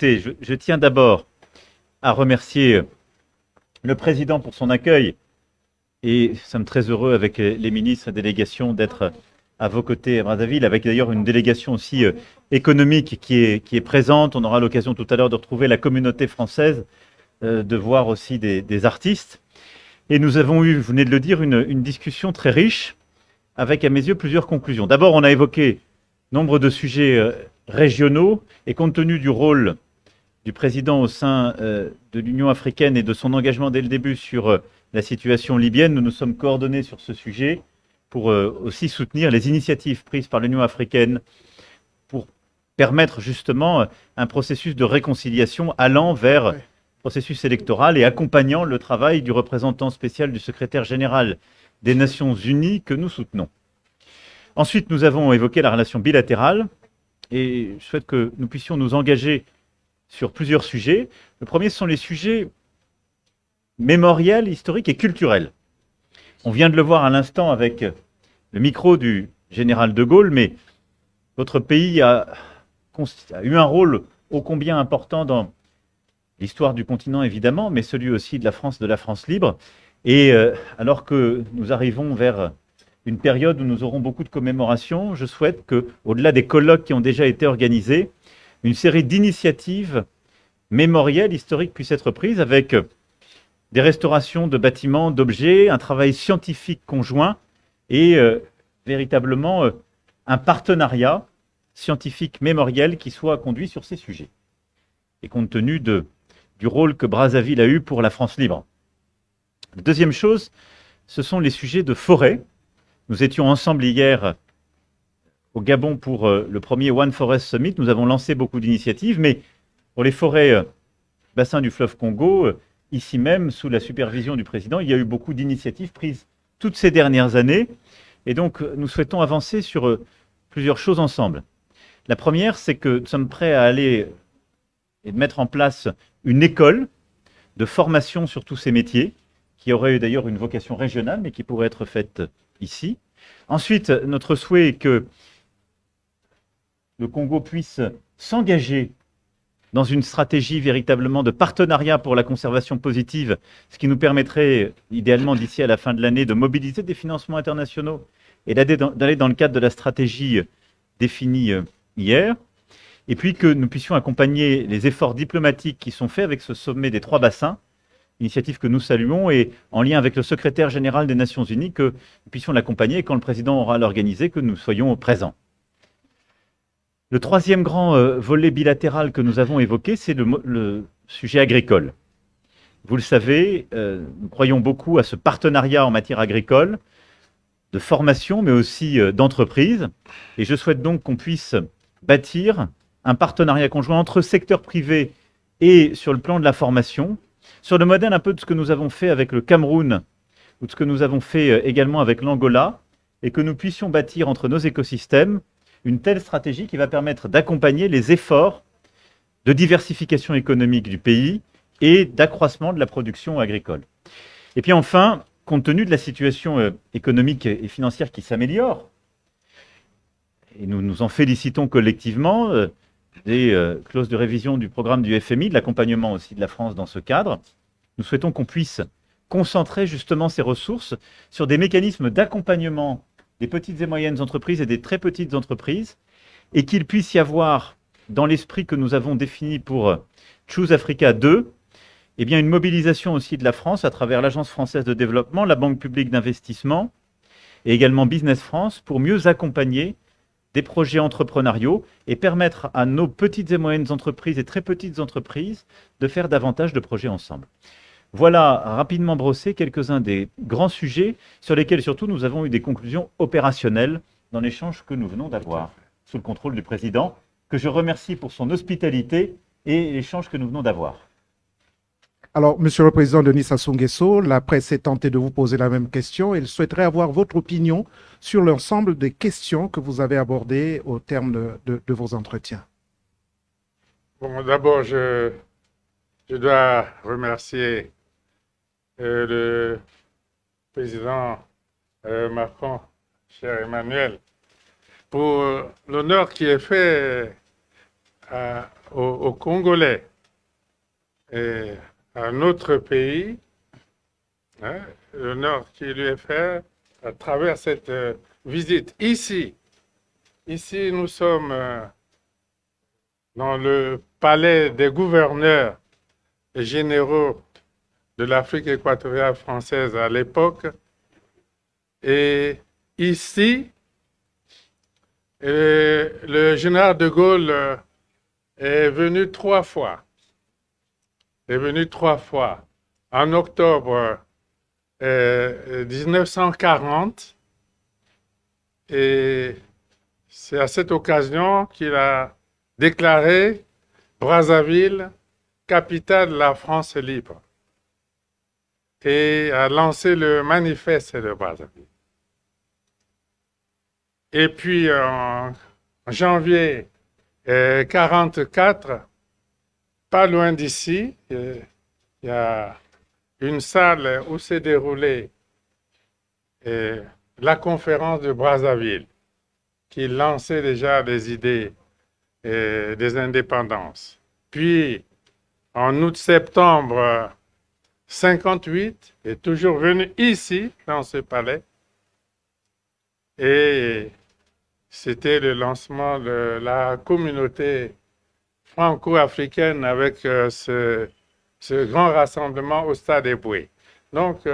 Écoutez, je tiens d'abord à remercier le président pour son accueil et nous sommes très heureux avec les ministres et délégations d'être à vos côtés à Brazzaville, avec d'ailleurs une délégation aussi économique qui est présente. On aura l'occasion tout à l'heure de retrouver la communauté française, de voir aussi des artistes. Et nous avons eu, vous venez de le dire, une discussion très riche avec, à mes yeux, plusieurs conclusions. D'abord, on a évoqué nombre de sujets régionaux et compte tenu du rôle du président au sein de l'Union africaine et de son engagement dès le début sur la situation libyenne, nous nous sommes coordonnés sur ce sujet pour aussi soutenir les initiatives prises par l'Union africaine pour permettre justement un processus de réconciliation allant vers processus électoral et accompagnant le travail du représentant spécial du secrétaire général des Nations Unies que nous soutenons. Ensuite, nous avons évoqué la relation bilatérale et je souhaite que nous puissions nous engager sur plusieurs sujets. Le premier, ce sont les sujets mémoriels, historiques et culturels. On vient de le voir à l'instant avec le micro du général de Gaulle, mais votre pays a eu un rôle ô combien important dans l'histoire du continent, évidemment, mais celui aussi de la France libre. Et alors que nous arrivons vers une période où nous aurons beaucoup de commémorations, je souhaite que, au-delà des colloques qui ont déjà été organisés, une série d'initiatives mémorielles, historiques puissent être prises avec des restaurations de bâtiments, d'objets, un travail scientifique conjoint et véritablement un partenariat scientifique mémoriel qui soit conduit sur ces sujets. Et compte tenu du rôle que Brazzaville a eu pour la France libre. La deuxième chose, ce sont les sujets de forêt. Nous étions ensemble hier au Gabon pour le premier One Forest Summit. Nous avons lancé beaucoup d'initiatives, mais pour les forêts bassin du fleuve Congo, ici même, sous la supervision du président, il y a eu beaucoup d'initiatives prises toutes ces dernières années. Et donc, nous souhaitons avancer sur plusieurs choses ensemble. La première, c'est que nous sommes prêts à aller et de mettre en place une école de formation sur tous ces métiers, qui aurait d'ailleurs une vocation régionale, mais qui pourrait être faite ici. Ensuite, notre souhait est que le Congo puisse s'engager dans une stratégie véritablement de partenariat pour la conservation positive, ce qui nous permettrait, idéalement d'ici à la fin de l'année, de mobiliser des financements internationaux et d'aller dans le cadre de la stratégie définie hier. Et puis que nous puissions accompagner les efforts diplomatiques qui sont faits avec ce sommet des 3 bassins, initiative que nous saluons, et en lien avec le secrétaire général des Nations Unies, que nous puissions l'accompagner et quand le président aura l'organisé, que nous soyons présents. Le troisième grand volet bilatéral que nous avons évoqué, c'est le sujet agricole. Vous le savez, nous croyons beaucoup à ce partenariat en matière agricole, de formation, mais aussi d'entreprise. Et je souhaite donc qu'on puisse bâtir un partenariat conjoint entre secteur privé et sur le plan de la formation, sur le modèle un peu de ce que nous avons fait avec le Cameroun ou de ce que nous avons fait également avec l'Angola, et que nous puissions bâtir entre nos écosystèmes une telle stratégie qui va permettre d'accompagner les efforts de diversification économique du pays et d'accroissement de la production agricole. Et puis enfin, compte tenu de la situation économique et financière qui s'améliore, et nous nous en félicitons collectivement, des clauses de révision du programme du FMI, de l'accompagnement aussi de la France dans ce cadre, nous souhaitons qu'on puisse concentrer justement ces ressources sur des mécanismes d'accompagnement des petites et moyennes entreprises et des très petites entreprises, et qu'il puisse y avoir, dans l'esprit que nous avons défini pour Choose Africa 2, eh bien une mobilisation aussi de la France à travers l'Agence française de développement, la Banque publique d'investissement et également Business France pour mieux accompagner des projets entrepreneuriaux et permettre à nos petites et moyennes entreprises et très petites entreprises de faire davantage de projets ensemble. Voilà rapidement brossé quelques-uns des grands sujets sur lesquels surtout nous avons eu des conclusions opérationnelles dans l'échange que nous venons d'avoir sous le contrôle du président, que je remercie pour son hospitalité et l'échange que nous venons d'avoir. Alors, Monsieur le Président Denis Sassou Nguesso, la presse est tentée de vous poser la même question. Elle souhaiterait avoir votre opinion sur l'ensemble des questions que vous avez abordées au terme de vos entretiens. Bon, d'abord, je dois remercier le président Macron, cher Emmanuel, pour l'honneur qui est fait aux Congolais et à notre pays, hein, l'honneur qui lui est fait à travers cette visite. Ici, nous sommes dans le palais des gouverneurs généraux de l'Afrique équatoriale française à l'époque. Et ici, le général de Gaulle est venu 3 fois. Est venu 3 fois. En octobre 1940. Et c'est à cette occasion qu'il a déclaré Brazzaville, capitale de la France libre, et a lancé le manifeste de Brazzaville. Et puis en janvier 1944, pas loin d'ici, il y a une salle où s'est déroulée la conférence de Brazzaville, qui lançait déjà des idées des indépendances. Puis, en août-septembre 1958, est toujours venu ici, dans ce palais, et c'était le lancement de la communauté franco-africaine avec ce grand rassemblement au Stade Eboué. Donc,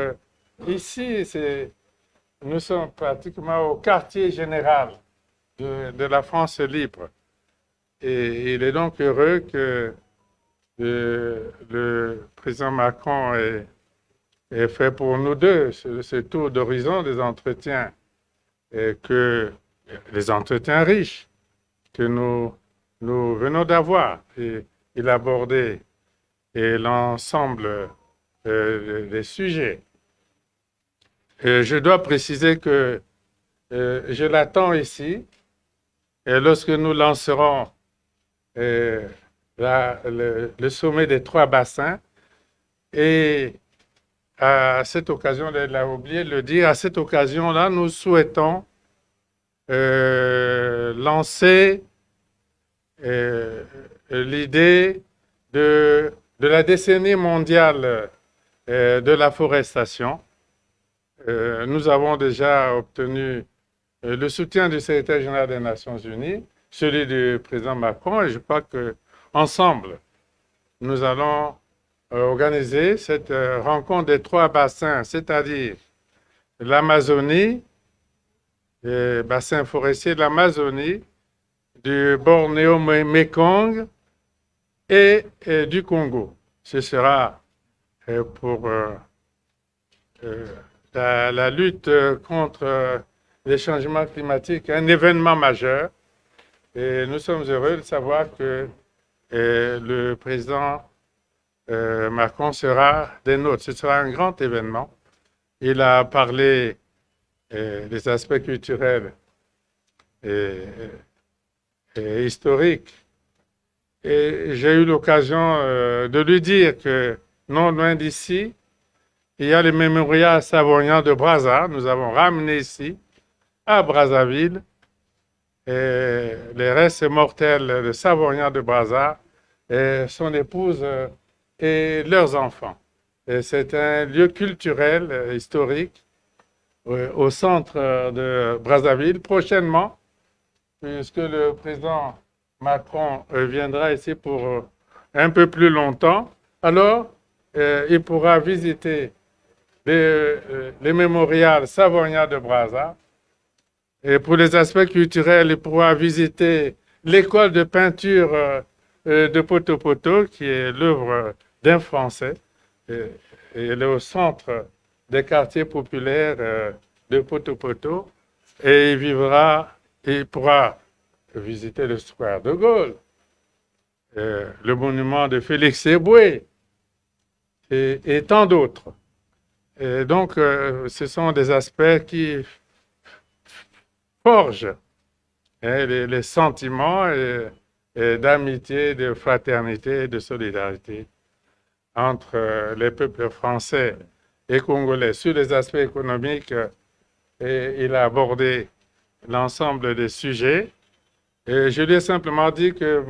ici, nous sommes pratiquement au quartier général de la France libre. Et il est donc heureux que le président Macron ait fait pour nous deux ce tour d'horizon des entretiens, les entretiens riches que nous venons d'avoir. Et il a abordé l'ensemble des sujets. Je dois préciser que je l'attends ici, et lorsque nous lancerons le sommet des 3 bassins. Et à cette occasion, il a oublié de le dire, à cette occasion-là, nous souhaitons lancer l'idée de la décennie mondiale de la forestation. Nous avons déjà obtenu le soutien du secrétaire général des Nations Unies, celui du président Macron, et je crois qu'ensemble, nous allons organiser cette rencontre des 3 bassins, c'est-à-dire l'Amazonie, les bassins forestiers de l'Amazonie, du Bornéo-Mékong et du Congo. Ce sera pour la lutte contre les changements climatiques un événement majeur. Et nous sommes heureux de savoir que le président Macron sera des nôtres. Ce sera un grand événement. Il a parlé des aspects culturels et historiques. Et j'ai eu l'occasion de lui dire que non loin d'ici, il y a le mémorial savoyard de Brazza. Nous avons ramené ici, à Brazzaville, les restes mortels de Savoyard de Brazza, et son épouse et leurs enfants. C'est un lieu culturel, historique, au centre de Brazzaville. Prochainement, puisque le président Macron viendra ici pour un peu plus longtemps, alors il pourra visiter les mémorials Savoyard de Brazza. Et pour les aspects culturels, il pourra visiter l'école de peinture de Poto-Poto, qui est l'œuvre d'un Français. Et elle est au centre des quartiers populaires de Poto-Poto. Et il pourra visiter le square de Gaulle, le monument de Félix Eboué et tant d'autres. Et donc, ce sont des aspects qui forgent les sentiments d'amitié, de fraternité et de solidarité entre les peuples français et congolais. Sur les aspects économiques, il a abordé l'ensemble des sujets. Et je lui ai simplement dit que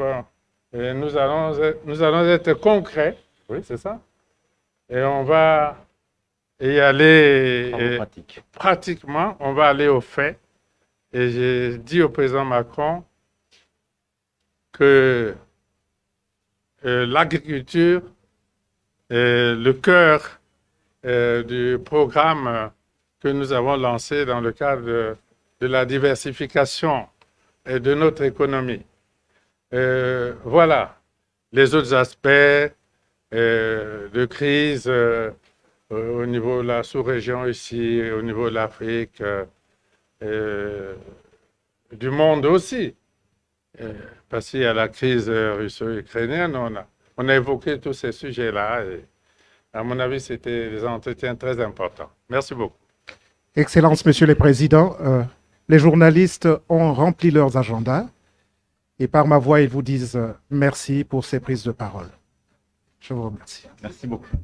Et nous allons être concrets, oui, c'est ça. Et on va y aller Travaux pratiques. pratiquement, on va aller au fait. Et j'ai dit au président Macron que l'agriculture est le cœur du programme que nous avons lancé dans le cadre de la diversification de notre économie. Voilà les autres aspects de crise au niveau de la sous-région ici, au niveau de l'Afrique, du monde aussi. Parce qu'il y a la crise russo-ukrainienne, on a évoqué tous ces sujets-là. Et à mon avis, c'était des entretiens très importants. Merci beaucoup. Excellences, Monsieur le Président, les journalistes ont rempli leurs agendas et par ma voix, ils vous disent merci pour ces prises de parole. Je vous remercie. Merci beaucoup.